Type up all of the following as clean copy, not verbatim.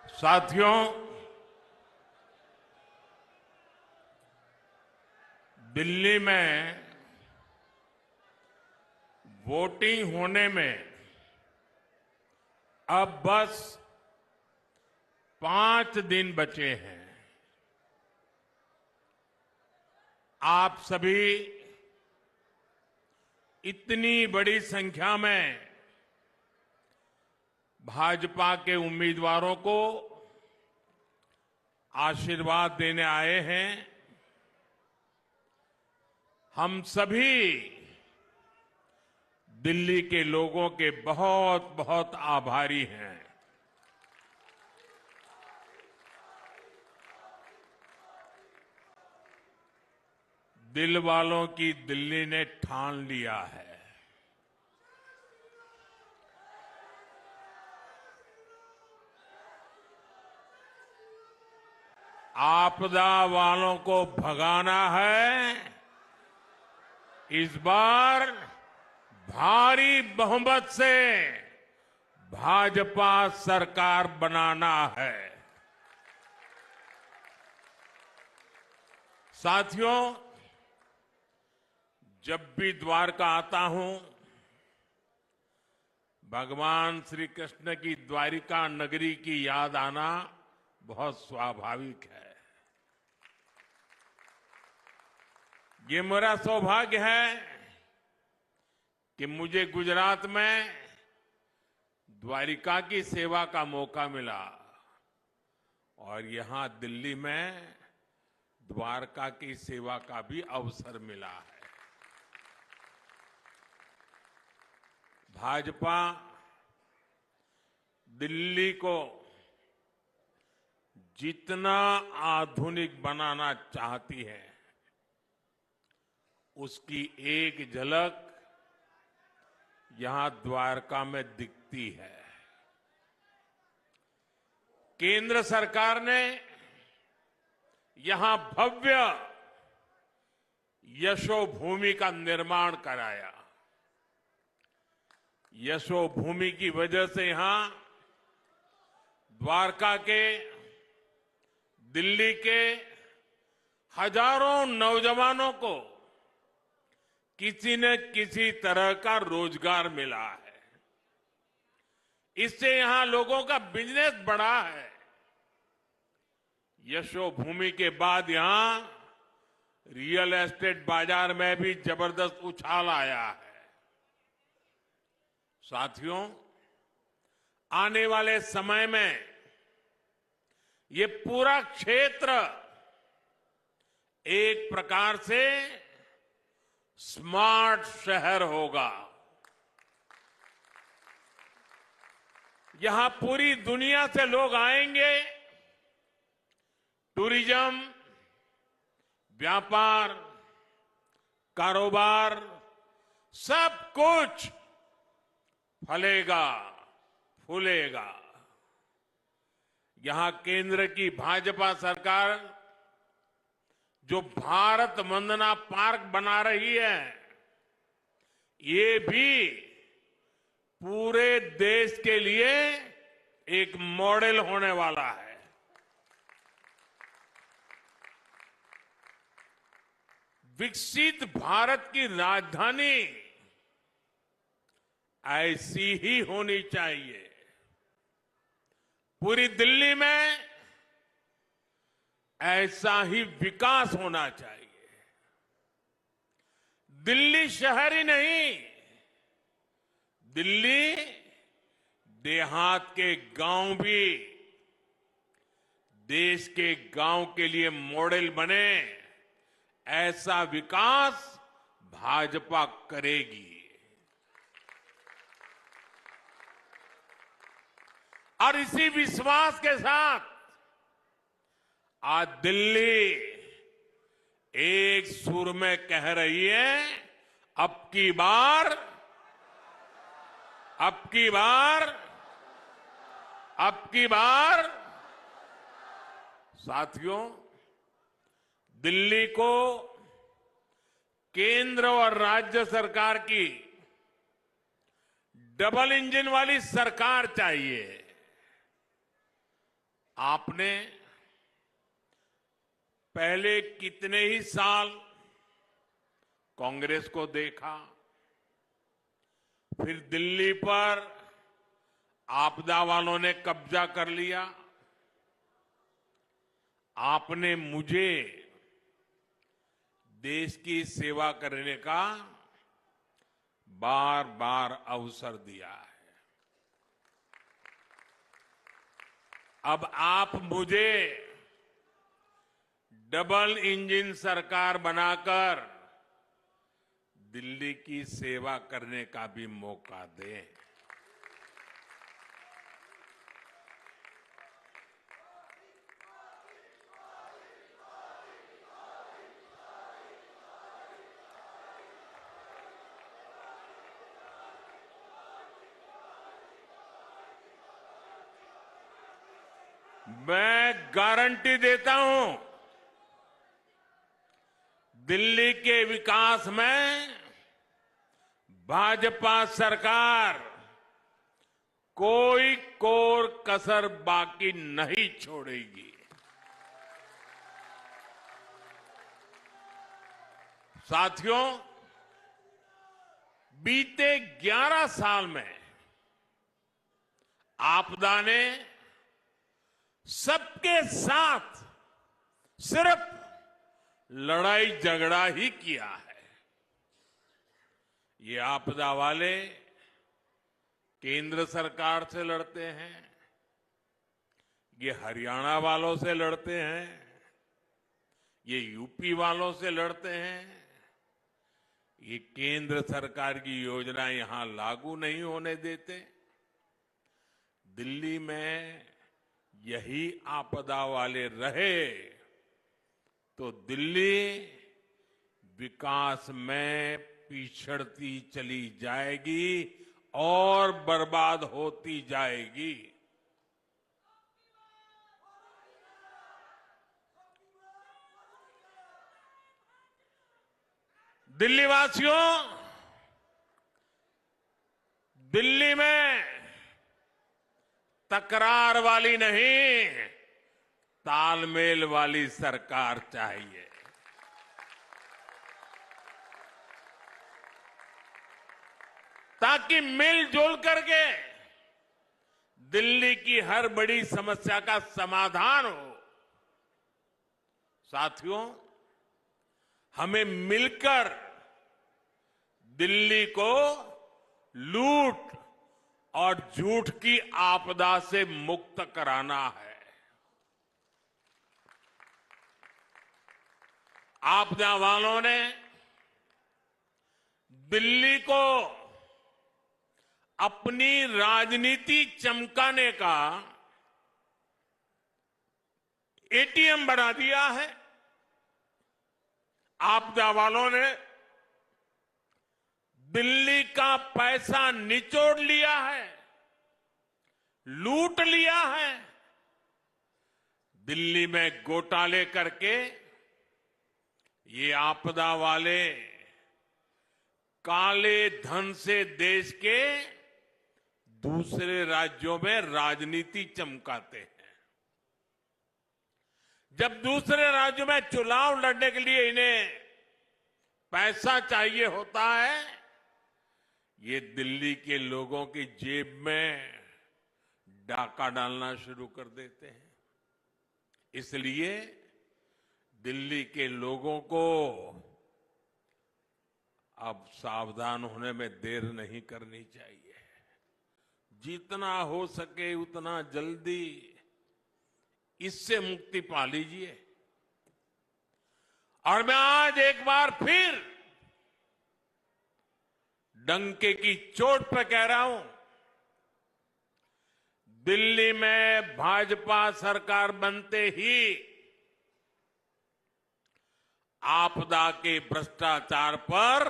साथियों, दिल्ली में वोटिंग होने में अब बस 5 दिन बचे हैं। आप सभी इतनी बड़ी संख्या में भाजपा के उम्मीदवारों को आशीर्वाद देने आए हैं। हम सभी दिल्ली के लोगों के बहुत बहुत आभारी हैं। दिल वालों की दिल्ली ने ठान लिया है। आपदा वालों को भगाना है। इस बार भारी बहुमत से भाजपा सरकार बनाना है। साथियों, जब भी द्वारका आता हूं, भगवान श्री कृष्ण की द्वारिका नगरी की याद आना बहुत स्वाभाविक है। ये मेरा सौभाग्य है कि मुझे गुजरात में द्वारिका की सेवा का मौका मिला और यहां दिल्ली में द्वारका की सेवा का भी अवसर मिला है। भाजपा दिल्ली को जितना आधुनिक बनाना चाहती है, उसकी एक झलक यहां द्वारका में दिखती है। केंद्र सरकार ने यहां भव्य यशोभूमि का निर्माण कराया। यशोभूमि की वजह से यहां द्वारका के, दिल्ली के हजारों नौजवानों को किसी न किसी तरह का रोजगार मिला है। इससे यहां लोगों का बिजनेस बढ़ा है। यशोभूमि के बाद यहां रियल एस्टेट बाजार में भी जबरदस्त उछाल आया है। साथियों, आने वाले समय में ये पूरा क्षेत्र एक प्रकार से स्मार्ट शहर होगा। यहां पूरी दुनिया से लोग आएंगे। टूरिज्म, व्यापार, कारोबार, सब कुछ फलेगा, फूलेगा। यहां केंद्र की भाजपा सरकार जो भारत वंदना पार्क बना रही है, ये भी पूरे देश के लिए एक मॉडल होने वाला है। विकसित भारत की राजधानी ऐसी ही होनी चाहिए। पूरी दिल्ली में ऐसा ही विकास होना चाहिए। दिल्ली शहर ही नहीं, दिल्ली देहात के गांव भी देश के गांव के लिए मॉडल बने, ऐसा विकास भाजपा करेगी। और इसी विश्वास के साथ आज दिल्ली एक सुर में कह रही है, अब की बार, अब की बार, अब की बार। साथियों, दिल्ली को केंद्र और राज्य सरकार की डबल इंजन वाली सरकार चाहिए। आपने पहले कितने ही साल कांग्रेस को देखा, फिर दिल्ली पर आपदा वालों ने कब्जा कर लिया। आपने मुझे देश की सेवा करने का बार बार अवसर दिया है। अब आप मुझे डबल इंजन सरकार बनाकर दिल्ली की सेवा करने का भी मौका दें। मैं गारंटी देता हूं, दिल्ली के विकास में भाजपा सरकार कोई कोर कसर बाकी नहीं छोड़ेगी। साथियों, बीते 11 साल में आपदा ने सबके साथ सिर्फ लड़ाई झगड़ा ही किया है। ये आपदा वाले केंद्र सरकार से लड़ते हैं, ये हरियाणा वालों से लड़ते हैं, ये यूपी वालों से लड़ते हैं। ये केंद्र सरकार की योजना यहां लागू नहीं होने देते। दिल्ली में यही आपदा वाले रहे तो दिल्ली विकास में पिछड़ती चली जाएगी और बर्बाद होती जाएगी। दिल्ली वासियों, दिल्ली में तकरार वाली नहीं, तालमेल वाली सरकार चाहिए। ताकि मिलजुल करके दिल्ली की हर बड़ी समस्या का समाधान हो। साथियों, हमें मिलकर दिल्ली को लूट और झूठ की आपदा से मुक्त कराना है। आपदा वालों ने दिल्ली को अपनी राजनीति चमकाने का एटीएम बना दिया है। आपदा वालों ने दिल्ली का पैसा निचोड़ लिया है, लूट लिया है। दिल्ली में घोटाले करके ये आपदा वाले काले धन से देश के दूसरे राज्यों में राजनीति चमकाते हैं। जब दूसरे राज्यों में चुनाव लड़ने के लिए इन्हें पैसा चाहिए होता है, ये दिल्ली के लोगों की जेब में डाका डालना शुरू कर देते हैं। इसलिए दिल्ली के लोगों को अब सावधान होने में देर नहीं करनी चाहिए। जितना हो सके उतना जल्दी इससे मुक्ति पा लीजिए। और मैं आज एक बार फिर डंके की चोट पर कह रहा हूं, दिल्ली में भाजपा सरकार बनते ही आपदा के भ्रष्टाचार पर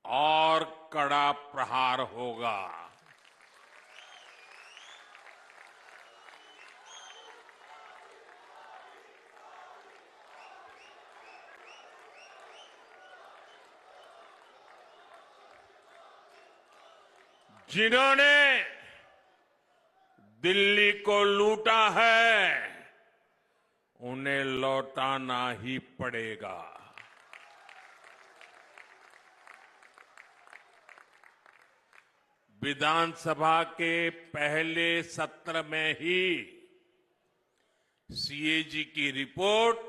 और कड़ा प्रहार होगा। जिन्होंने दिल्ली को लूटा है, उन्हें लौटाना ही पड़ेगा। विधानसभा के पहले सत्र में ही सीएजी की रिपोर्ट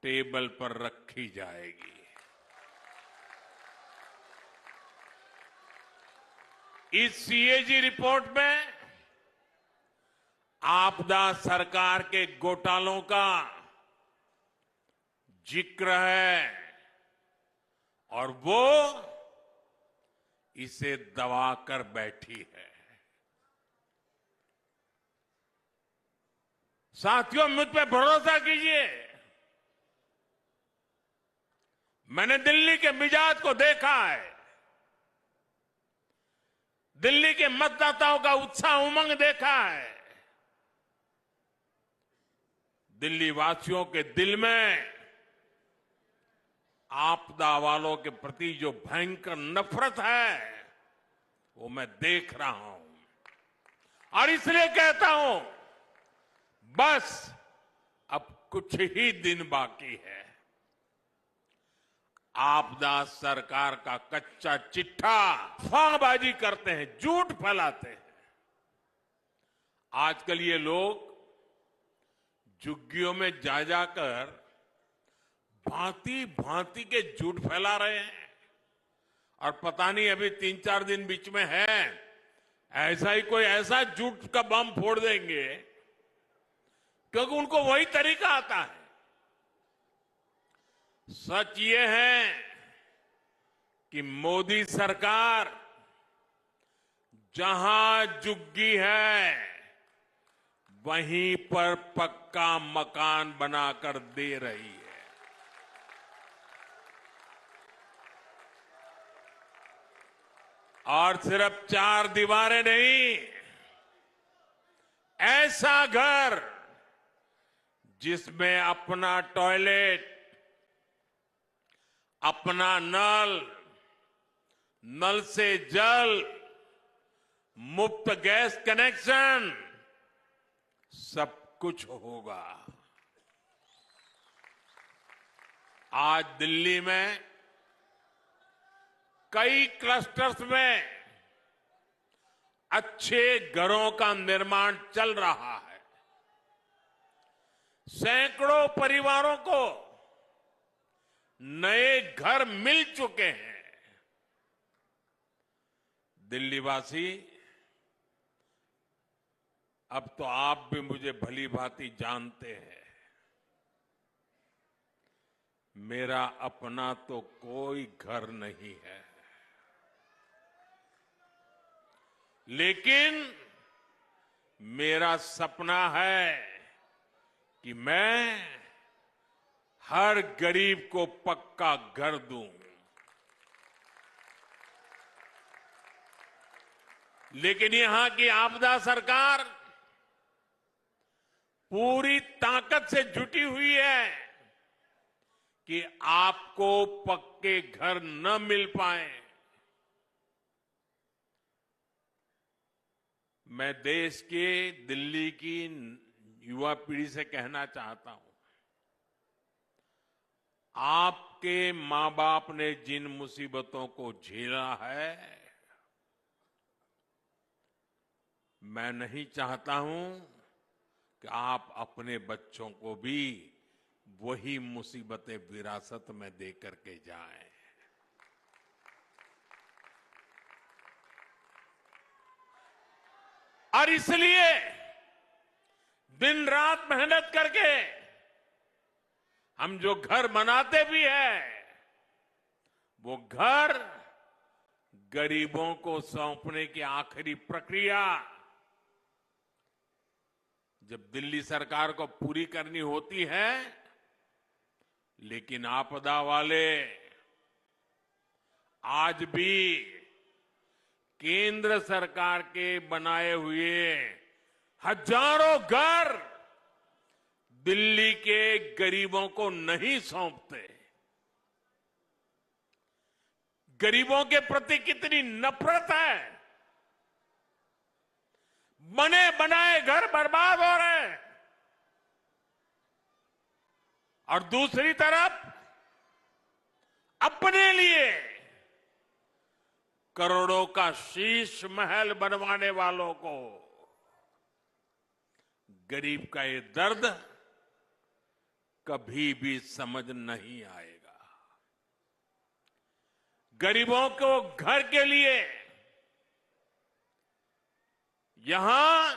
टेबल पर रखी जाएगी। इस सीएजी रिपोर्ट में आपदा सरकार के घोटालों का जिक्र है और वो इसे दबाकर बैठी है। साथियों, मुझ पे भरोसा कीजिए, मैंने दिल्ली के मिजाज को देखा है। दिल्ली के मतदाताओं का उत्साह उमंग देखा है। दिल्ली वासियों के दिल में आपदा वालों के प्रति जो भयंकर नफरत है वो मैं देख रहा हूं और इसलिए कहता हूं, बस अब कुछ ही दिन बाकी है। आपदा सरकार का कच्चा चिट्ठा अफवाहबाजी करते हैं, झूठ फैलाते हैं। आजकल ये लोग झुग्गियों में जा जाकर भांति भांति के झूठ फैला रहे हैं और पता नहीं अभी 3-4 दिन बीच में है, ऐसा ही कोई ऐसा झूठ का बम फोड़ देंगे क्योंकि उनको वही तरीका आता है। सच ये है कि मोदी सरकार जहां झुग्गी है वहीं पर पक्का मकान बनाकर दे रही है। और सिर्फ 4 दीवारें नहीं, ऐसा घर जिसमें अपना टॉयलेट, अपना नल, नल से जल, मुफ्त गैस कनेक्शन, सब कुछ होगा। आज दिल्ली में कई क्लस्टर्स में अच्छे घरों का निर्माण चल रहा है। सैकड़ों परिवारों को नए घर मिल चुके हैं। दिल्लीवासी, अब तो आप भी मुझे भली भांति जानते हैं, मेरा अपना तो कोई घर नहीं है, लेकिन मेरा सपना है कि मैं हर गरीब को पक्का घर दूं। लेकिन यहां की आपदा सरकार पूरी ताकत से जुटी हुई है कि आपको पक्के घर न मिल पाए। मैं देश के, दिल्ली की युवा पीढ़ी से कहना चाहता हूं, आपके मां बाप ने जिन मुसीबतों को झेला है, मैं नहीं चाहता हूं कि आप अपने बच्चों को भी वही मुसीबतें विरासत में देकर के जाएं। और इसलिए दिन रात मेहनत करके हम जो घर बनाते भी हैं, वो घर गरीबों को सौंपने की आखिरी प्रक्रिया जब दिल्ली सरकार को पूरी करनी होती है, लेकिन आपदा वाले आज भी केंद्र सरकार के बनाए हुए हजारों घर दिल्ली के गरीबों को नहीं सौंपते। गरीबों के प्रति कितनी नफरत है, बने बनाए घर बर्बाद हो रहे हैं और दूसरी तरफ अपने लिए करोड़ों का शीश महल बनवाने वालों को गरीब का ये दर्द कभी भी समझ नहीं आएगा। गरीबों को घर के लिए यहां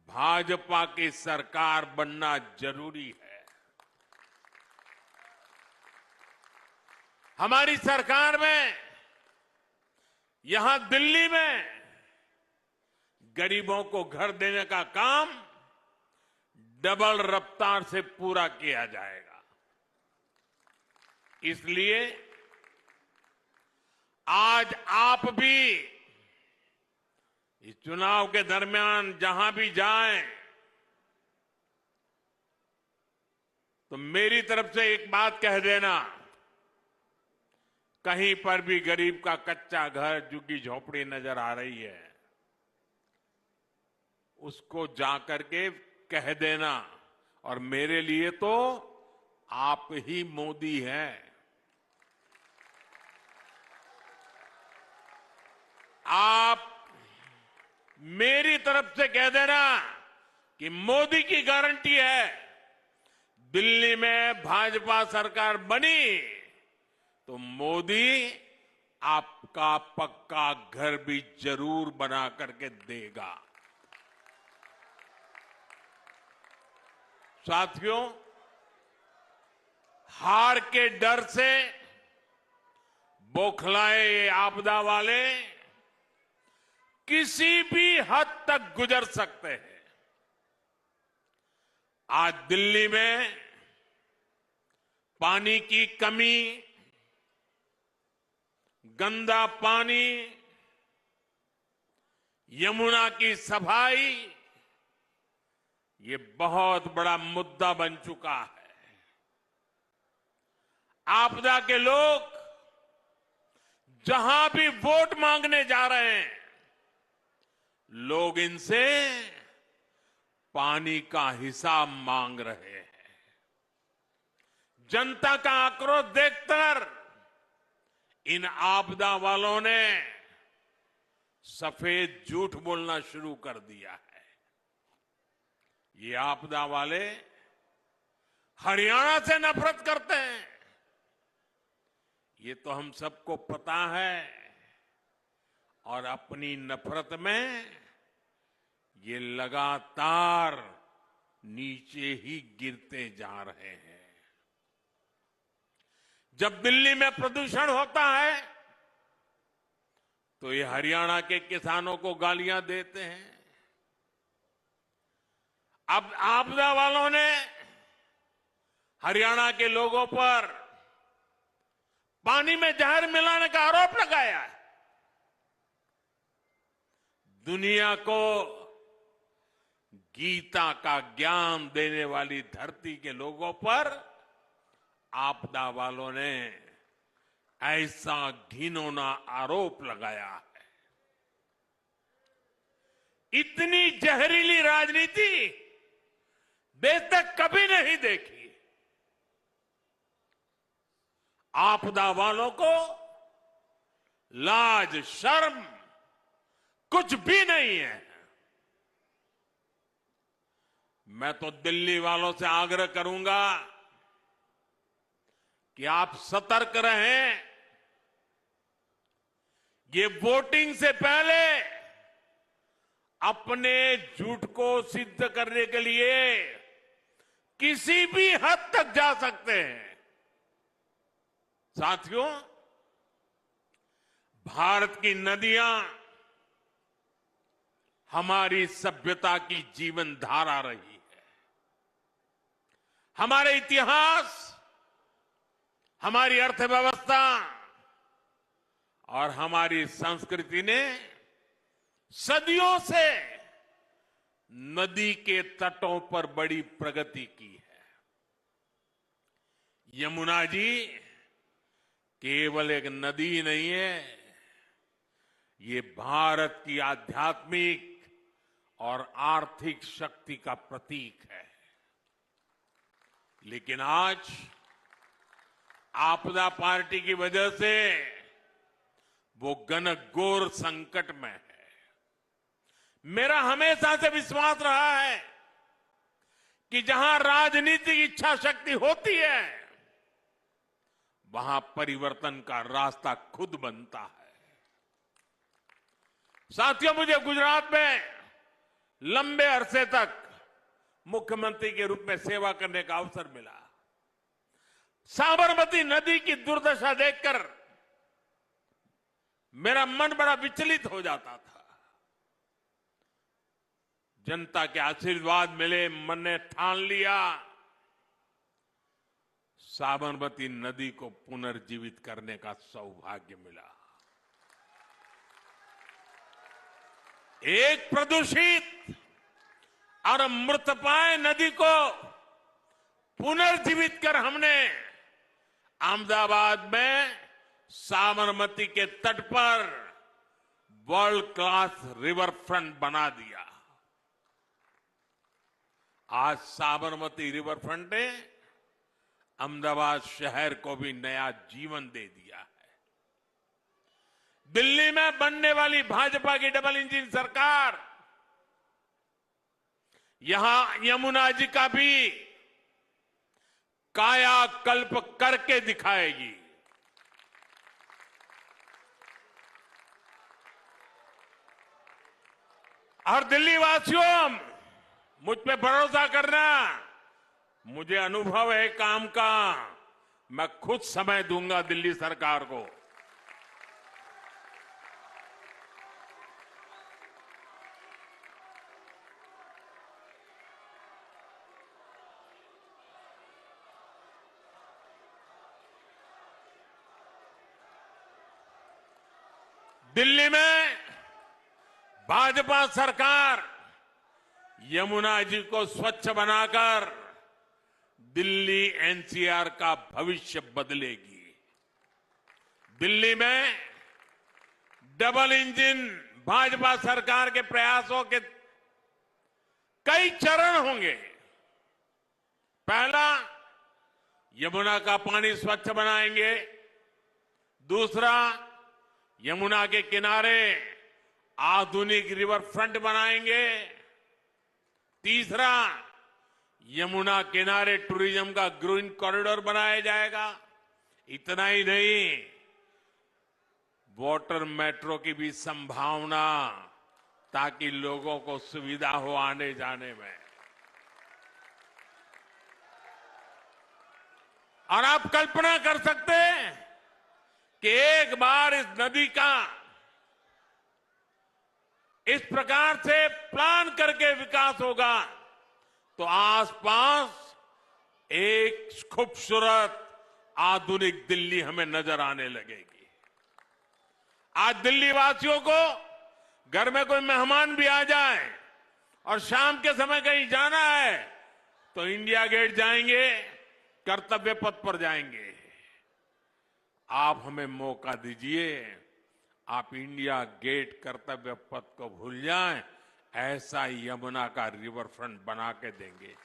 भाजपा की सरकार बनना जरूरी है। हमारी सरकार में यहां दिल्ली में गरीबों को घर देने का काम डबल रफ्तार से पूरा किया जाएगा। इसलिए आज आप भी इस चुनाव के दरमियान जहां भी जाएं तो मेरी तरफ से एक बात कह देना, कहीं पर भी गरीब का कच्चा घर, झुग्गी झोपड़ी नजर आ रही है, उसको जाकर के कह देना। और मेरे लिए तो आप ही मोदी हैं। आप मेरी तरफ से कह देना कि मोदी की गारंटी है, दिल्ली में भाजपा सरकार बनी तो मोदी आपका पक्का घर भी जरूर बना करके देगा। साथियों, हार के डर से बौखलाए ये आपदा वाले किसी भी हद तक गुजर सकते हैं। आज दिल्ली में पानी की कमी, गंदा पानी, यमुना की सफाई, ये बहुत बड़ा मुद्दा बन चुका है। आपदा के लोग जहां भी वोट मांगने जा रहे हैं, लोग इनसे पानी का हिसाब मांग रहे हैं। जनता का आक्रोश देखकर इन आपदा वालों ने सफेद झूठ बोलना शुरू कर दिया है। ये आपदा वाले हरियाणा से नफरत करते हैं, ये तो हम सबको पता है। और अपनी नफरत में ये लगातार नीचे ही गिरते जा रहे हैं। जब दिल्ली में प्रदूषण होता है तो ये हरियाणा के किसानों को गालियां देते हैं। अब आपदा वालों ने हरियाणा के लोगों पर पानी में जहर मिलाने का आरोप लगाया है। दुनिया को गीता का ज्ञान देने वाली धरती के लोगों पर आपदा वालों ने ऐसा घिनौना आरोप लगाया है। इतनी जहरीली राजनीति देश तक कभी नहीं देखी। आपदा वालों को लाज शर्म कुछ भी नहीं है। मैं तो दिल्ली वालों से आग्रह करूंगा कि आप सतर्क रहें। ये वोटिंग से पहले अपने झूठ को सिद्ध करने के लिए किसी भी हद तक जा सकते हैं। साथियों, भारत की नदियां हमारी सभ्यता की जीवन धारा रही है। हमारे इतिहास, हमारी अर्थव्यवस्था और हमारी संस्कृति ने सदियों से नदी के तटों पर बड़ी प्रगति की है। यमुना जी केवल एक नदी नहीं है, ये भारत की आध्यात्मिक, और आर्थिक शक्ति का प्रतीक है। लेकिन आज आपदा पार्टी की वजह से वो घनघोर संकट में है। मेरा हमेशा से विश्वास रहा है कि जहां राजनीतिक इच्छा शक्ति होती है वहां परिवर्तन का रास्ता खुद बनता है। साथियों, मुझे गुजरात में लंबे अरसे तक मुख्यमंत्री के रूप में सेवा करने का अवसर मिला। साबरमती नदी की दुर्दशा देखकर मेरा मन बड़ा विचलित हो जाता था। जनता के आशीर्वाद मिले, मन ने ठान लिया साबरमती नदी को पुनर्जीवित करने का सौभाग्य मिला। एक प्रदूषित और मृतप्राय नदी को पुनर्जीवित कर हमने अहमदाबाद में साबरमती के तट पर वर्ल्ड क्लास रिवर फ्रंट बना दिया। आज साबरमती रिवर फ्रंट ने अहमदाबाद शहर को भी नया जीवन दे दिया है। दिल्ली में बनने वाली भाजपा की डबल इंजन सरकार यहां यमुना जी का भी कायाकल्प करके दिखाएगी। और दिल्ली वासियों, मुझ पे भरोसा करना, मुझे अनुभव है काम का। मैं खुद समय दूंगा दिल्ली सरकार को। दिल्ली में भाजपा सरकार यमुना जी को स्वच्छ बनाकर दिल्ली एनसीआर का भविष्य बदलेगी। दिल्ली में डबल इंजन भाजपा सरकार के प्रयासों के कई चरण होंगे। पहला, यमुना का पानी स्वच्छ बनाएंगे। दूसरा, यमुना के किनारे आधुनिक रिवर फ्रंट बनाएंगे। तीसरा, यमुना किनारे टूरिज्म का ग्रीन कॉरिडोर बनाया जाएगा। इतना ही नहीं, वाटर मेट्रो की भी संभावना, ताकि लोगों को सुविधा हो आने जाने में। और आप कल्पना कर सकते हैं कि एक बार इस नदी का इस प्रकार से प्लान करके विकास होगा तो आसपास एक खूबसूरत आधुनिक दिल्ली हमें नजर आने लगेगी। आज दिल्ली वासियों को घर में कोई मेहमान भी आ जाए और शाम के समय कहीं जाना है तो इंडिया गेट जाएंगे, कर्तव्य पथ पर जाएंगे। आप हमें मौका दीजिए, आप इंडिया गेट कर्तव्य पथ को भूल जाएं, ऐसा यमुना का रिवर फ्रंट बना के देंगे।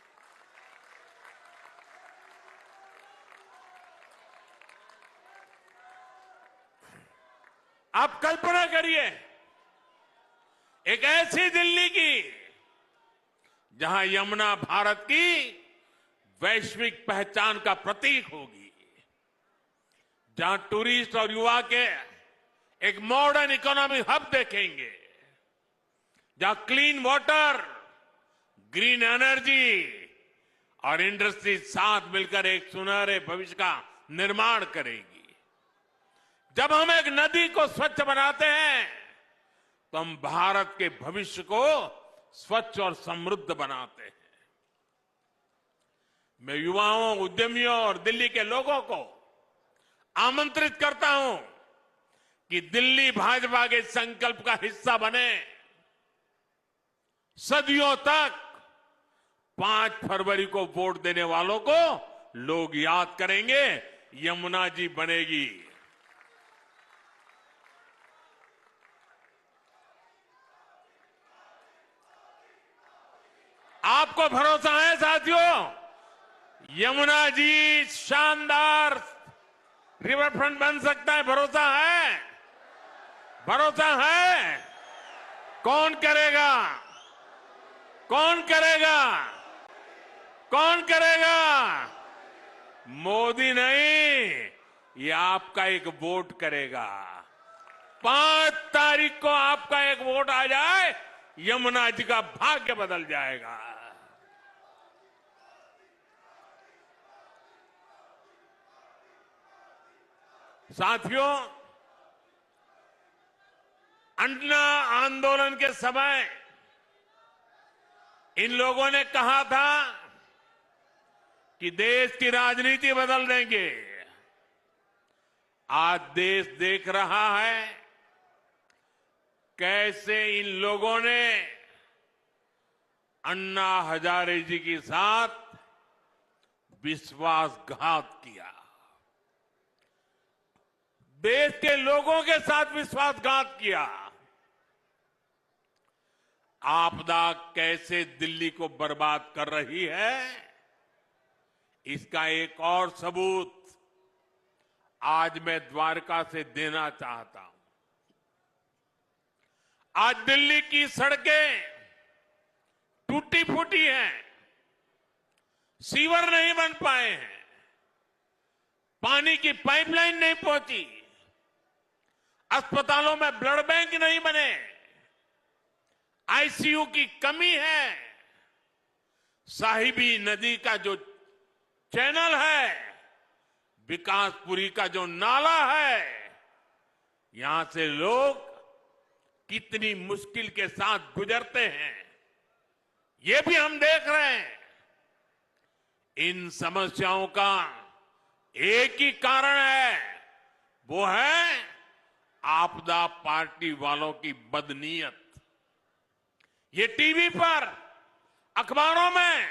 आप कल्पना करिए एक ऐसी दिल्ली की जहां यमुना भारत की वैश्विक पहचान का प्रतीक होगी, जहां टूरिस्ट और युवा के एक मॉडर्न इकोनॉमिक हब देखेंगे, जहां क्लीन वाटर, ग्रीन एनर्जी और इंडस्ट्री साथ मिलकर एक सुनहरे भविष्य का निर्माण करेगी। जब हम एक नदी को स्वच्छ बनाते हैं तो हम भारत के भविष्य को स्वच्छ और समृद्ध बनाते हैं। मैं युवाओं, उद्यमियों और दिल्ली के लोगों को आमंत्रित करता हूं कि दिल्ली भाजपा के संकल्प का हिस्सा बने। सदियों तक 5 फरवरी को वोट देने वालों को लोग याद करेंगे, यमुना जी बनेगी। आपको भरोसा है साथियों? यमुना जी शानदार रिवर फ्रंट बन सकता है, भरोसा है? भरोसा है? कौन करेगा? कौन करेगा? कौन करेगा? मोदी नहीं, ये आपका एक वोट करेगा। 5 तारीख को आपका एक वोट आ जाए, यमुना जी का भाग्य बदल जाएगा। साथियों, अन्ना आंदोलन के समय इन लोगों ने कहा था कि देश की राजनीति बदल देंगे। आज देश देख रहा है कैसे इन लोगों ने अन्ना हजारे जी के साथ विश्वासघात किया, देश के लोगों के साथ विश्वासघात किया। आपदा कैसे दिल्ली को बर्बाद कर रही है, इसका एक और सबूत आज मैं द्वारका से देना चाहता हूं। आज दिल्ली की सड़कें टूटी फूटी हैं, सीवर नहीं बन पाए हैं, पानी की पाइपलाइन नहीं पहुंची, अस्पतालों में ब्लड बैंक नहीं बने, आईसीयू की कमी है, साहिबी नदी का जो चैनल है, विकासपुरी का जो नाला है, यहां से लोग कितनी मुश्किल के साथ गुजरते हैं, ये भी हम देख रहे हैं। इन समस्याओं का एक ही कारण है, वो है आपदा पार्टी वालों की बदनीयत। ये टीवी पर, अखबारों में,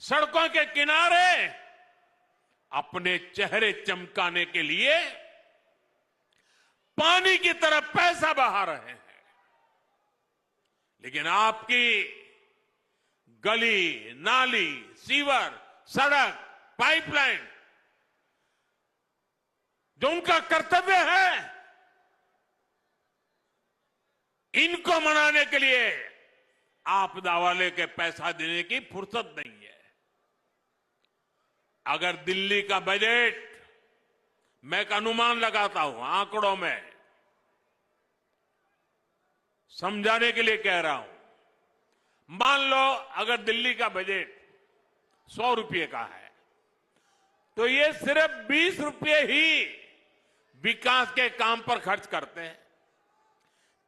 सड़कों के किनारे अपने चेहरे चमकाने के लिए पानी की तरफ पैसा बहा रहे हैं, लेकिन आपकी गली, नाली, सीवर, सड़क, पाइपलाइन, जो उनका कर्तव्य है, इनको मनाने के लिए आपदा वाले के पैसा देने की फुर्सत नहीं है। अगर दिल्ली का बजट, मैं एक अनुमान लगाता हूं, आंकड़ों में समझाने के लिए कह रहा हूं, मान लो अगर दिल्ली का बजट 100 रुपये का है, तो ये सिर्फ 20 रुपये ही विकास के काम पर खर्च करते हैं।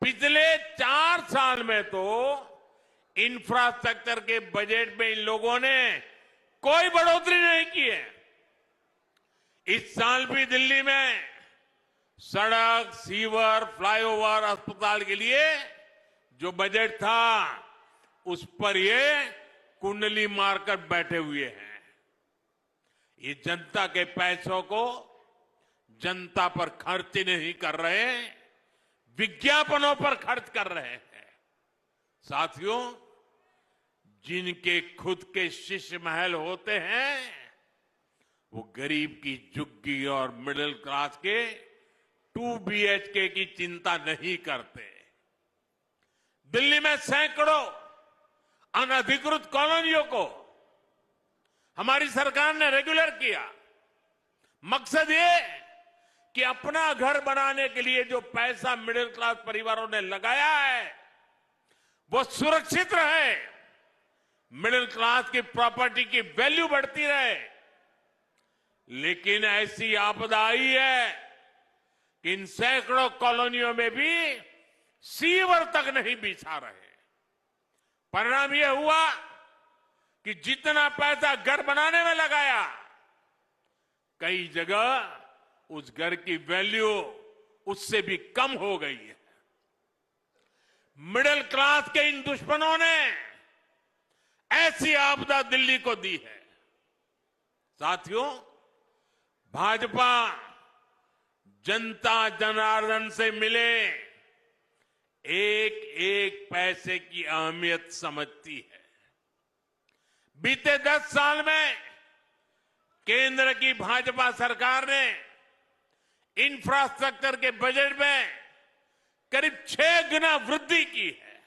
पिछले 4 साल में तो इंफ्रास्ट्रक्चर के बजट में इन लोगों ने कोई बढ़ोतरी नहीं की है। इस साल भी दिल्ली में सड़क, सीवर, फ्लाईओवर, अस्पताल के लिए जो बजट था, उस पर ये कुंडली मारकर बैठे हुए हैं। ये जनता के पैसों को जनता पर खर्च नहीं कर रहे, विज्ञापनों पर खर्च कर रहे हैं। साथियों, जिनके खुद के शीश महल होते हैं, वो गरीब की झुग्गी और मिडिल क्लास के 2 BHK की चिंता नहीं करते। दिल्ली में सैकड़ों अनधिकृत कॉलोनियों को हमारी सरकार ने रेगुलर किया। मकसद ये कि अपना घर बनाने के लिए जो पैसा मिडिल क्लास परिवारों ने लगाया है, वो सुरक्षित रहे, मिडिल क्लास की प्रॉपर्टी की वैल्यू बढ़ती रहे। लेकिन ऐसी आपदा आई है कि इन सैकड़ों कॉलोनियों में भी सीवर तक नहीं बिछा रहे। परिणाम यह हुआ कि जितना पैसा घर बनाने में लगाया, कई जगह उस घर की वैल्यू उससे भी कम हो गई है। मिडिल क्लास के इन दुश्मनों ने ऐसी आपदा दिल्ली को दी है। साथियों, भाजपा जनता जनार्दन से मिले एक एक पैसे की अहमियत समझती है। बीते 10 साल में केंद्र की भाजपा सरकार ने इंफ्रास्ट्रक्चर के बजट में करीब 6 गुना वृद्धि की है।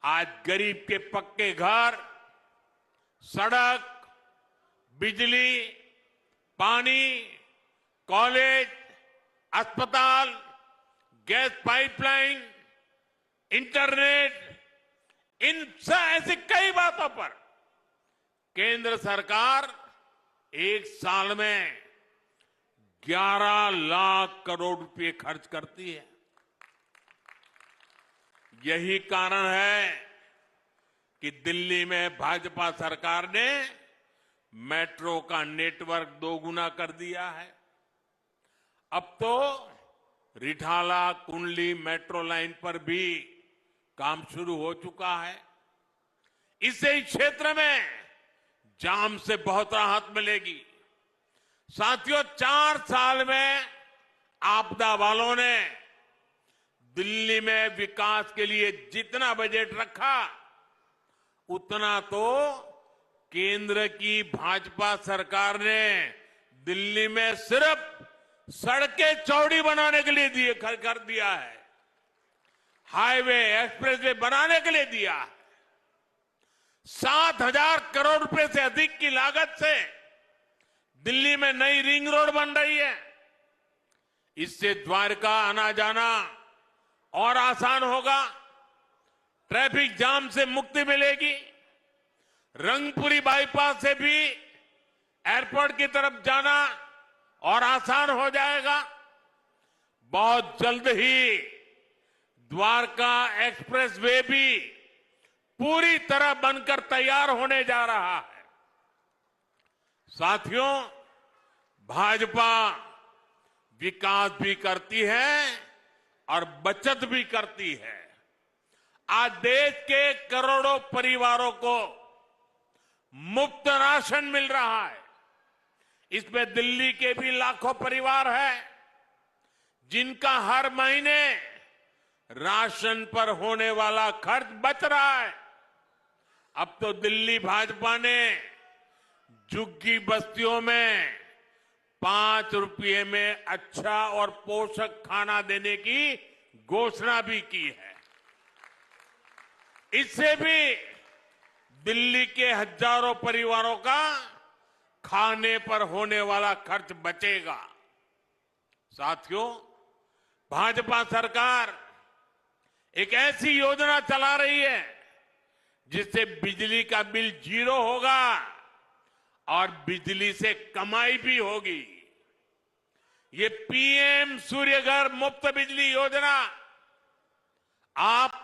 आज गरीब के पक्के घर, सड़क, बिजली, पानी, कॉलेज, अस्पताल, गैस पाइपलाइन, इंटरनेट, इन ऐसी कई बातों पर केंद्र सरकार एक साल में 11 लाख करोड़ रुपए खर्च करती है। यही कारण है कि दिल्ली में भाजपा सरकार ने मेट्रो का नेटवर्क दोगुना कर दिया है। अब तो रिठाला कुंडली मेट्रो लाइन पर भी काम शुरू हो चुका है। इससे इस क्षेत्र में जाम से बहुत राहत मिलेगी। साथियों, 4 साल में आपदा वालों ने दिल्ली में विकास के लिए जितना बजट रखा, उतना तो केंद्र की भाजपा सरकार ने दिल्ली में सिर्फ सड़कें चौड़ी बनाने के लिए कर दिया है, हाईवे एक्सप्रेसवे बनाने के लिए दिया है। 7,000 करोड़ रुपए से अधिक की लागत से दिल्ली में नई रिंग रोड बन रही है। इससे द्वारका आना जाना और आसान होगा, ट्रैफिक जाम से मुक्ति मिलेगी, रंगपुरी बाईपास से भी एयरपोर्ट की तरफ जाना और आसान हो जाएगा। बहुत जल्द ही द्वारका एक्सप्रेसवे भी पूरी तरह बनकर तैयार होने जा रहा है। साथियों, भाजपा विकास भी करती है और बचत भी करती है। आज देश के करोड़ों परिवारों को मुफ्त राशन मिल रहा है। इसमें दिल्ली के भी लाखों परिवार हैं जिनका हर महीने राशन पर होने वाला खर्च बच रहा है। अब तो दिल्ली भाजपा ने झुग्गी बस्तियों में 5 रुपये में अच्छा और पोषक खाना देने की घोषणा भी की है। इससे भी दिल्ली के हजारों परिवारों का खाने पर होने वाला खर्च बचेगा। साथियों, भाजपा सरकार एक ऐसी योजना चला रही है जिससे बिजली का बिल 0 होगा और बिजली से कमाई भी होगी। ये पीएम सूर्यघर मुफ्त बिजली योजना आप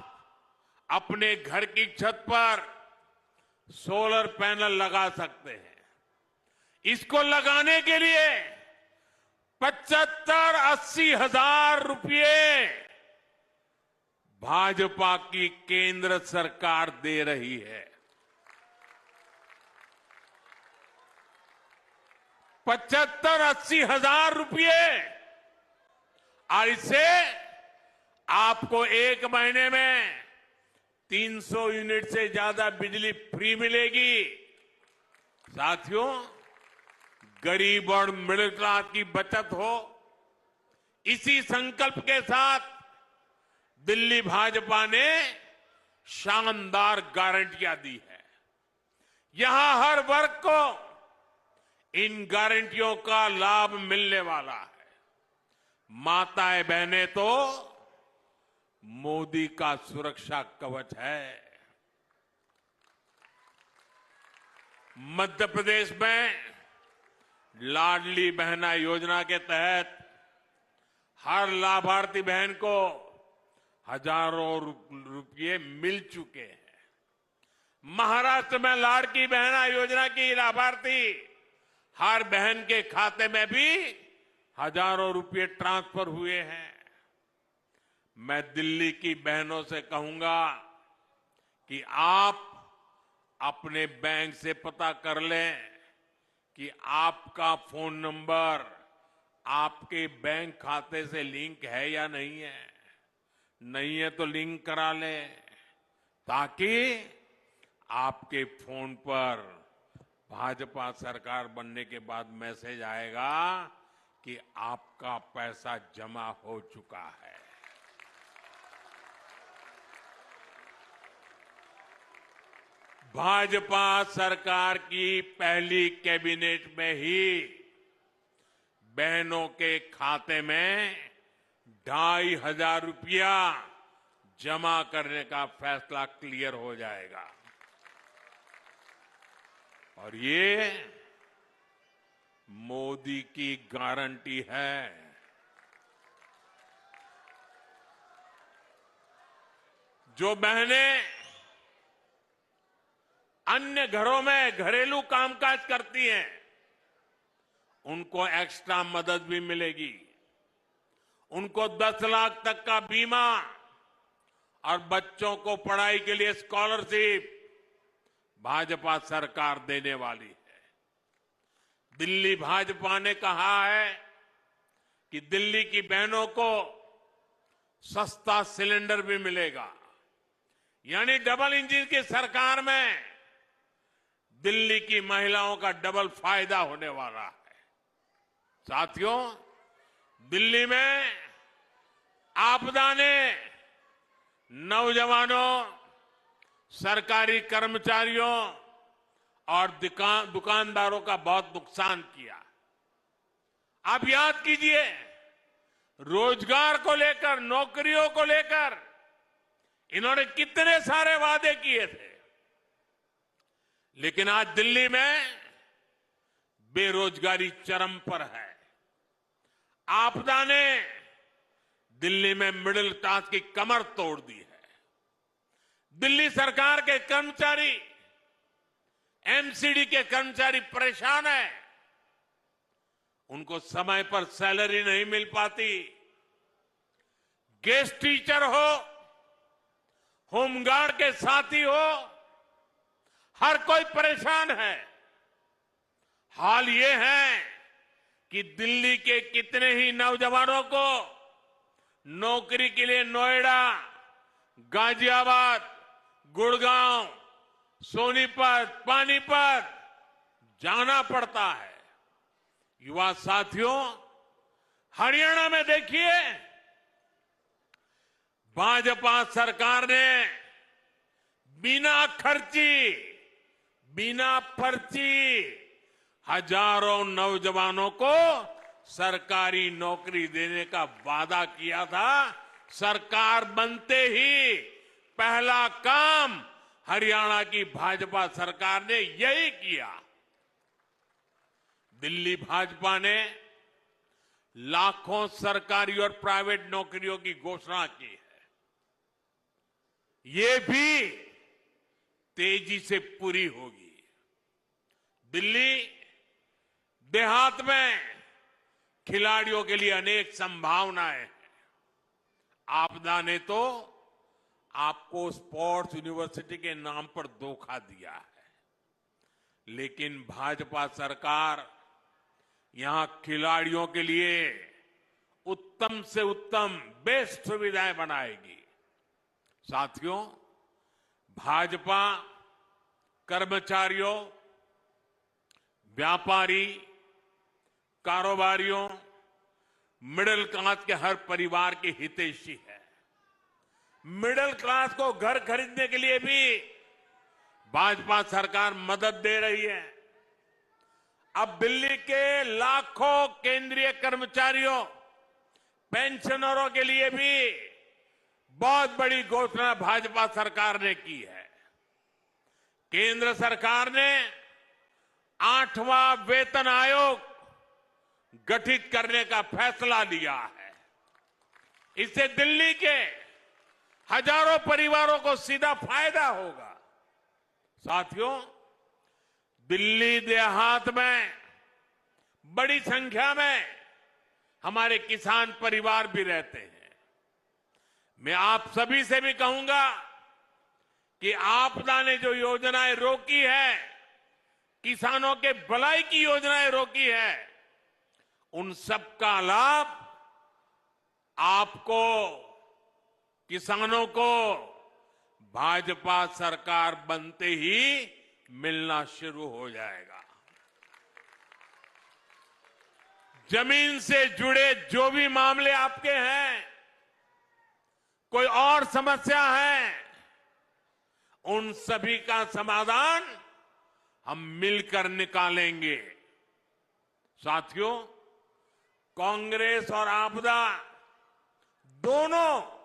अपने घर की छत पर सोलर पैनल लगा सकते हैं। इसको लगाने के लिए 75-80 हजार रुपये भाजपा की केंद्र सरकार दे रही है। 75-80 हजार रुपये, और इससे आपको एक महीने में 300 यूनिट से ज्यादा बिजली फ्री मिलेगी। साथियों, गरीब और मिडिल क्लास की बचत हो, इसी संकल्प के साथ दिल्ली भाजपा ने शानदार गारंटियां दी है। यहां हर वर्ग को इन गारंटियों का लाभ मिलने वाला है। माताएं बहनें तो मोदी का सुरक्षा कवच है। मध्य प्रदेश में लाडली बहना योजना के तहत हर लाभार्थी बहन को हजारों रुपये मिल चुके हैं। महाराष्ट्र में लाड़की बहना योजना की लाभार्थी हर बहन के खाते में भी हजारों रुपये ट्रांसफर हुए हैं। मैं दिल्ली की बहनों से कहूंगा कि आप अपने बैंक से पता कर लें कि आपका फोन नंबर आपके बैंक खाते से लिंक है या नहीं है। नहीं है तो लिंक करा लें, ताकि आपके फोन पर भाजपा सरकार बनने के बाद मैसेज आएगा कि आपका पैसा जमा हो चुका है। भाजपा सरकार की पहली कैबिनेट में ही बहनों के खाते में 2,500 रुपया जमा करने का फैसला क्लियर हो जाएगा। और ये मोदी की गारंटी है। जो बहनें अन्य घरों में घरेलू कामकाज करती हैं, उनको एक्स्ट्रा मदद भी मिलेगी। उनको 10 लाख तक का बीमा और बच्चों को पढ़ाई के लिए स्कॉलरशिप भाजपा सरकार देने वाली है। दिल्ली भाजपा ने कहा है कि दिल्ली की बहनों को सस्ता सिलेंडर भी मिलेगा, यानी डबल इंजन की सरकार में दिल्ली की महिलाओं का डबल फायदा होने वाला है। साथियों, दिल्ली में आपदा ने नौजवानों, सरकारी कर्मचारियों और दुकानदारों का बहुत नुकसान किया। आप याद कीजिए, रोजगार को लेकर, नौकरियों को लेकर इन्होंने कितने सारे वादे किए थे, लेकिन आज दिल्ली में बेरोजगारी चरम पर है। आपदा ने दिल्ली में मिडिल क्लास की कमर तोड़ दी है। दिल्ली सरकार के कर्मचारी, एमसीडी के कर्मचारी परेशान हैं। उनको समय पर सैलरी नहीं मिल पाती। गेस्ट टीचर हो, होमगार्ड के साथी हो, हर कोई परेशान है। हाल ये है कि दिल्ली के कितने ही नौजवानों को नौकरी के लिए नोएडा, गाजियाबाद, गुड़गांव, सोनीपत, पानीपत जाना पड़ता है। युवा साथियों, हरियाणा में देखिए, भाजपा सरकार ने बिना पर्ची हजारों नौजवानों को सरकारी नौकरी देने का वादा किया था। सरकार बनते ही पहला काम हरियाणा की भाजपा सरकार ने यही किया। दिल्ली भाजपा ने लाखों सरकारी और प्राइवेट नौकरियों की घोषणा की है। ये भी तेजी से पूरी होगी। दिल्ली देहात में खिलाड़ियों के लिए अनेक संभावनाएं हैं। आपदा ने तो आपको स्पोर्ट्स यूनिवर्सिटी के नाम पर धोखा दिया है, लेकिन भाजपा सरकार यहां खिलाड़ियों के लिए उत्तम से उत्तम बेस्ट सुविधाएं बनाएगी। साथियों, भाजपा कर्मचारियों, व्यापारी, कारोबारियों, मिडिल क्लास के हर परिवार की हितैषी है। मिडिल क्लास को घर खरीदने के लिए भी भाजपा सरकार मदद दे रही है। अब दिल्ली के लाखों केंद्रीय कर्मचारियों, पेंशनरों के लिए भी बहुत बड़ी घोषणा भाजपा सरकार ने की है। केंद्र सरकार ने 8वां वेतन आयोग गठित करने का फैसला लिया है। इससे दिल्ली के हजारों परिवारों को सीधा फायदा होगा। साथियों, दिल्ली देहात में बड़ी संख्या में हमारे किसान परिवार भी रहते हैं। मैं आप सभी से भी कहूंगा कि आपदा ने जो योजनाएं रोकी है, किसानों के भलाई की योजनाएं रोकी है, उन सबका लाभ आपको, किसानों को भाजपा सरकार बनते ही मिलना शुरू हो जाएगा। जमीन से जुड़े जो भी मामले आपके हैं, कोई और समस्या है, उन सभी का समाधान हम मिलकर निकालेंगे। साथियों, कांग्रेस और आपदा दोनों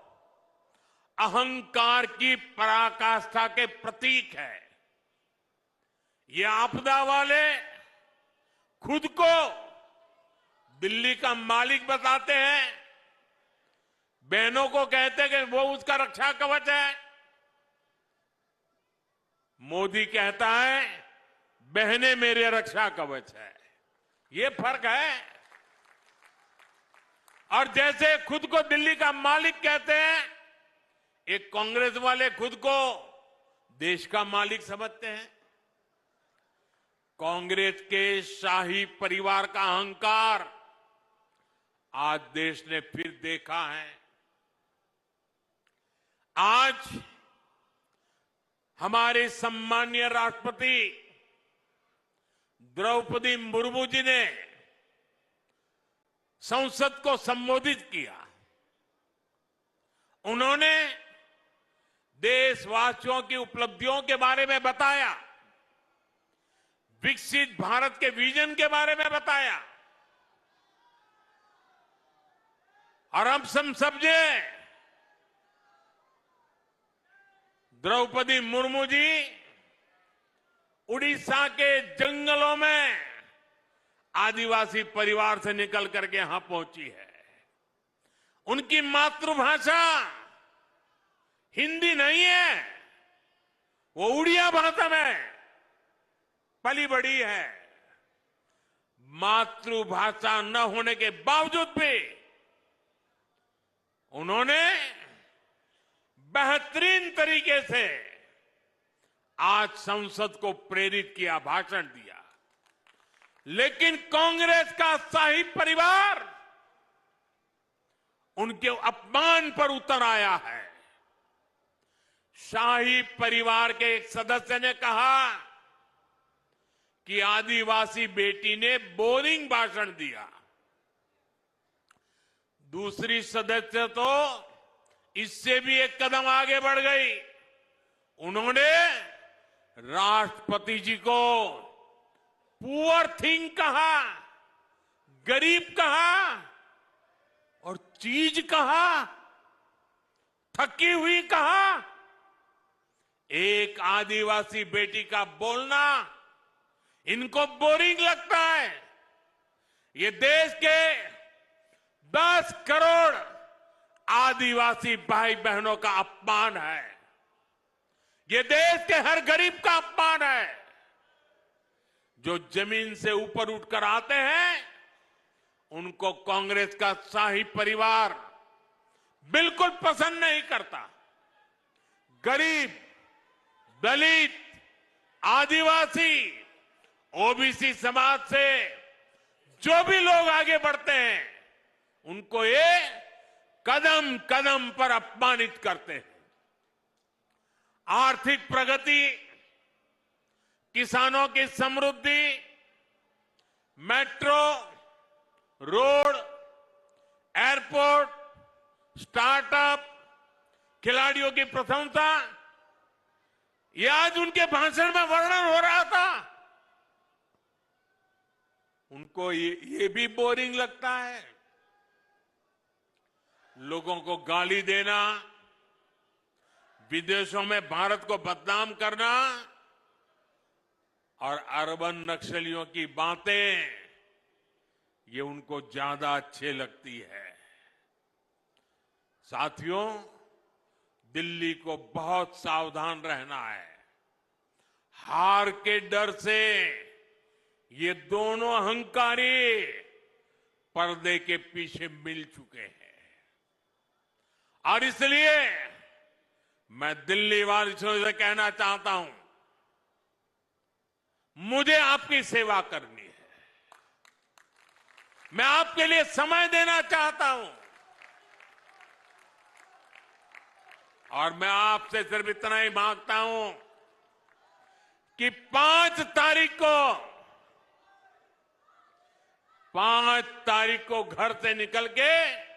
अहंकार की पराकाष्ठा के प्रतीक है। ये आपदा वाले खुद को दिल्ली का मालिक बताते हैं, बहनों को कहते हैं कि वो उसका रक्षा कवच है। मोदी कहता है बहनें मेरे रक्षा कवच है। ये फर्क है। और जैसे खुद को दिल्ली का मालिक कहते हैं, एक कांग्रेस वाले खुद को देश का मालिक समझते हैं। कांग्रेस के शाही परिवार का अहंकार आज देश ने फिर देखा है। आज हमारे सम्मानीय राष्ट्रपति द्रौपदी मुर्मू जी ने संसद को संबोधित किया। उन्होंने देशवासियों की उपलब्धियों के बारे में बताया, विकसित भारत के विजन के बारे में बताया। और हम सब समझे द्रौपदी मुर्मू जी उड़ीसा के जंगलों में आदिवासी परिवार से निकल करके यहां पहुंची है। उनकी मातृभाषा हिंदी नहीं है, वो उड़िया भाषा में पली बड़ी है। मातृभाषा न होने के बावजूद भी उन्होंने बेहतरीन तरीके से आज संसद को प्रेरित किया, भाषण दिया। लेकिन कांग्रेस का शाही परिवार उनके अपमान पर उतर आया है। शाही परिवार के एक सदस्य ने कहा कि आदिवासी बेटी ने बोरिंग भाषण दिया। दूसरी सदस्य तो इससे भी एक कदम आगे बढ़ गई। उन्होंने राष्ट्रपति जी को पुअर थिंग कहा, गरीब कहा और चीज कहा, थकी हुई कहा। एक आदिवासी बेटी का बोलना इनको बोरिंग लगता है। ये देश के 10 करोड़ आदिवासी भाई बहनों का अपमान है। ये देश के हर गरीब का अपमान है। जो जमीन से ऊपर उठकर आते हैं, उनको कांग्रेस का शाही परिवार बिल्कुल पसंद नहीं करता। गरीब, दलित, आदिवासी, ओबीसी समाज से जो भी लोग आगे बढ़ते हैं, उनको ये कदम कदम पर अपमानित करते हैं। आर्थिक प्रगति, किसानों की समृद्धि, मेट्रो, रोड, एयरपोर्ट, स्टार्टअप, खिलाड़ियों की प्रशंसा, ये आज उनके भाषण में वर्णन हो रहा था। उनको ये भी बोरिंग लगता है। लोगों को गाली देना, विदेशों में भारत को बदनाम करना और अर्बन नक्सलियों की बातें, ये उनको ज्यादा अच्छे लगती है। साथियों, दिल्ली को बहुत सावधान रहना है। हार के डर से ये दोनों अहंकारी पर्दे के पीछे मिल चुके हैं। और इसलिए मैं दिल्ली वासियों से कहना चाहता हूं, मुझे आपकी सेवा करनी है। मैं आपके लिए समय देना चाहता हूं। और मैं आपसे सिर्फ इतना ही मांगता हूं कि 5 तारीख को घर से निकल के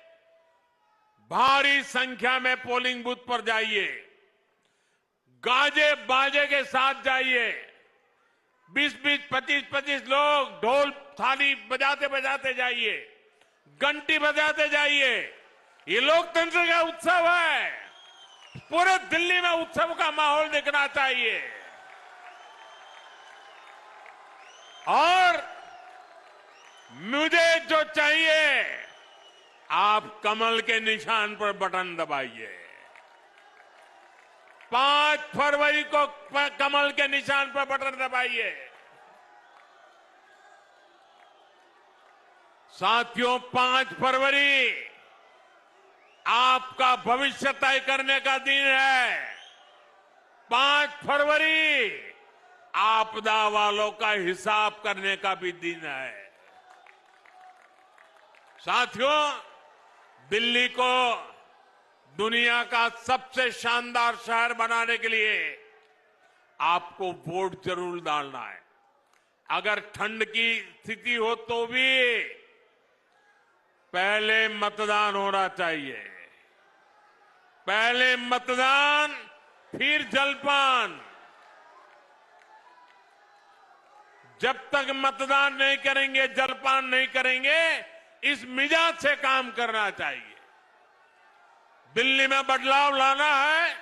भारी संख्या में पोलिंग बूथ पर जाइए, गाजे बाजे के साथ जाइए। 20-20, 25-25 लोग ढोल थाली बजाते बजाते जाइए, घंटी बजाते जाइए। ये लोकतंत्र का उत्सव है। पूरे दिल्ली में उत्सव का माहौल दिखना चाहिए। और मुझे जो चाहिए, आप कमल के निशान पर बटन दबाइए। 5 फरवरी को कमल के निशान पर बटन दबाइए। साथियों, 5 फरवरी आपका भविष्य तय करने का दिन है। 5 फरवरी आपदा वालों का हिसाब करने का भी दिन है। साथियों, दिल्ली को दुनिया का सबसे शानदार शहर बनाने के लिए आपको वोट जरूर डालना है। अगर ठंड की स्थिति हो तो भी पहले मतदान होना चाहिए। पहले मतदान, फिर जलपान। जब तक मतदान नहीं करेंगे, जलपान नहीं करेंगे, इस मिजाज से काम करना चाहिए। दिल्ली में बदलाव लाना है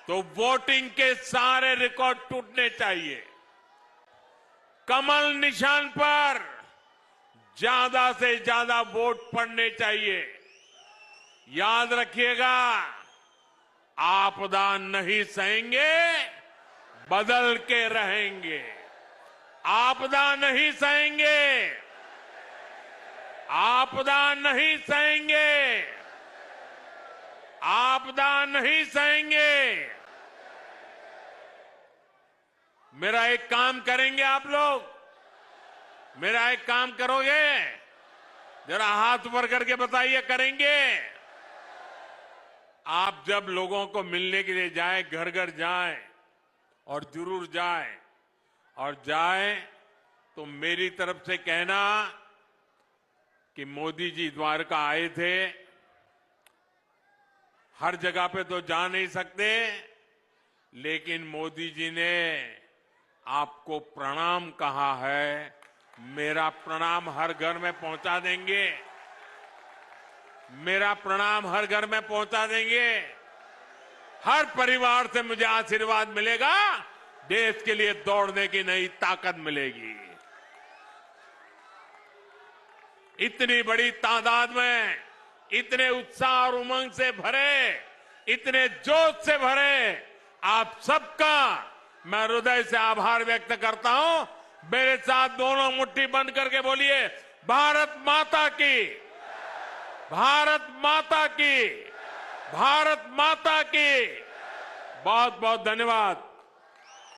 तो वोटिंग के सारे रिकॉर्ड टूटने चाहिए। कमल निशान पर ज्यादा से ज्यादा वोट पड़ने चाहिए। याद रखिएगा, आपदा नहीं सहेंगे, बदल के रहेंगे। आपदा नहीं सहेंगे, आपदा नहीं सहेंगे, आपदा नहीं सहेंगे। मेरा एक काम करेंगे आप लोग, मेरा एक काम करोगे? जरा हाथ ऊपर करके बताइए, करेंगे? आप जब लोगों को मिलने के लिए जाएं, घर घर जाएं, और जरूर जाएं, और जाएं तो मेरी तरफ से कहना कि मोदी जी द्वारका आए थे। हर जगह पे तो जा नहीं सकते, लेकिन मोदी जी ने आपको प्रणाम कहा है। मेरा प्रणाम हर घर में पहुंचा देंगे। मेरा प्रणाम हर घर में पहुंचा देंगे। हर परिवार से मुझे आशीर्वाद मिलेगा। देश के लिए दौड़ने की नई ताकत मिलेगी। इतनी बड़ी तादाद में, इतने उत्साह और उमंग से भरे, इतने जोश से भरे आप सबका मैं हृदय से आभार व्यक्त करता हूं। मेरे साथ दोनों मुट्ठी बंद करके बोलिए, भारत माता की, भारत माता की, भारत माता की। बहुत बहुत धन्यवाद।